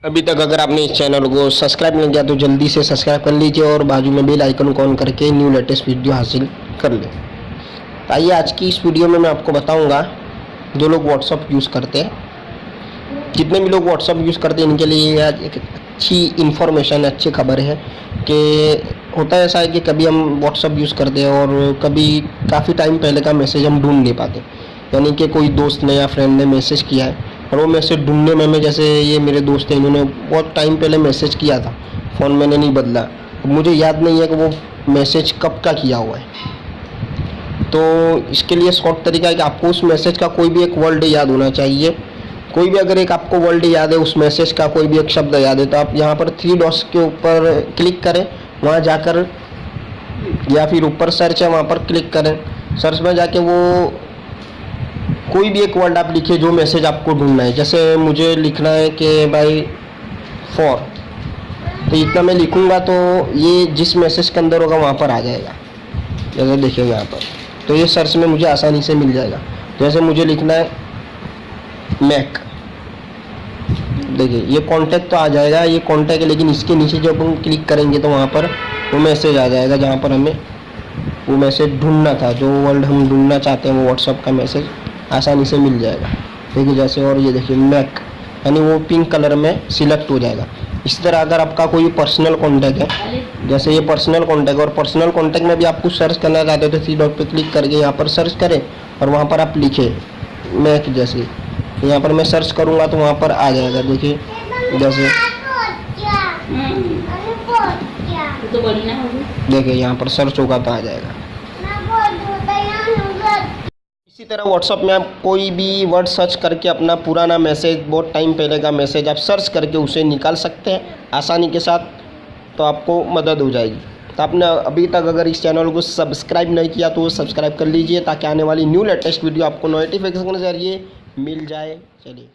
अभी तक अगर आपने इस चैनल को सब्सक्राइब नहीं किया तो जल्दी से सब्सक्राइब कर लीजिए और बाजू में बेल आइकन को ऑन करके न्यू लेटेस्ट वीडियो हासिल कर लें। तो आइए आज की इस वीडियो में मैं आपको बताऊंगा, जो लोग व्हाट्सअप यूज़ करते हैं, जितने भी लोग व्हाट्सअप यूज़ करते हैं, इनके लिए आज एक अच्छी इन्फॉर्मेशन, अच्छी खबर है कि होता है ऐसा है कि कभी हम व्हाट्सअप यूज़ करते हैं और कभी काफ़ी टाइम पहले का मैसेज हम ढूंढ नहीं पाते। यानी कि कोई दोस्त ने या फ्रेंड ने मैसेज किया है और वो मैसेज ढूंढने में मैं, जैसे ये मेरे दोस्त हैं, इन्होंने बहुत टाइम पहले मैसेज किया था, फ़ोन मैंने नहीं बदला, मुझे याद नहीं है कि वो मैसेज कब का किया हुआ है। तो इसके लिए शॉर्ट तरीका है कि आपको उस मैसेज का कोई भी एक वर्ड याद होना चाहिए। कोई भी अगर एक आपको वर्ड याद है, उस मैसेज का कोई भी एक शब्द याद है, तो आप यहाँ पर 3 डॉट्स के ऊपर क्लिक करें, वहाँ जाकर, या फिर ऊपर सर्च है वहाँ पर क्लिक करें। सर्च में जाके वो कोई भी एक वर्ड आप लिखिए जो मैसेज आपको ढूंढना है। जैसे मुझे लिखना है कि भाई फॉर, तो इतना मैं लिखूंगा तो ये जिस मैसेज के अंदर होगा वहाँ पर आ जाएगा। जैसे देखिएगा यहाँ पर, तो ये सर्च में मुझे आसानी से मिल जाएगा। जैसे मुझे लिखना है मैक, देखिए ये कॉन्टैक्ट तो आ जाएगा, ये कॉन्टैक्ट है, लेकिन इसके नीचे जब हम क्लिक करेंगे तो वहाँ पर वो मैसेज आ जाएगा जहाँ पर हमें वो मैसेज ढूंढना था, जो वर्ड हम ढूंढना चाहते हैं वो व्हाट्सअप का मैसेज आसानी से मिल जाएगा। देखिए जैसे, और ये देखिए मैक, यानी वो पिंक कलर में सिलेक्ट हो जाएगा। इसी तरह अगर आपका कोई पर्सनल कॉन्टैक्ट है, जैसे ये पर्सनल कॉन्टैक्ट, और पर्सनल कॉन्टैक्ट में भी आप कुछ सर्च करना चाहते हो तो 3 डॉट पे क्लिक करके यहाँ पर सर्च करें और वहाँ पर आप लिखें मैक। जैसे यहाँ पर मैं सर्च करूँगा तो वहाँ पर आ जाएगा। देखिए जैसे देखिए यहाँ पर सर्च होगा तो आ जाएगा। इसी तरह व्हाट्सअप में आप कोई भी वर्ड सर्च करके अपना पुराना मैसेज, बहुत टाइम पहले का मैसेज आप सर्च करके उसे निकाल सकते हैं आसानी के साथ, तो आपको मदद हो जाएगी। तो आपने अभी तक अगर इस चैनल को सब्सक्राइब नहीं किया तो सब्सक्राइब कर लीजिए, ताकि आने वाली न्यू लेटेस्ट वीडियो आपको नोटिफिकेशन के जरिए मिल जाए। चलिए।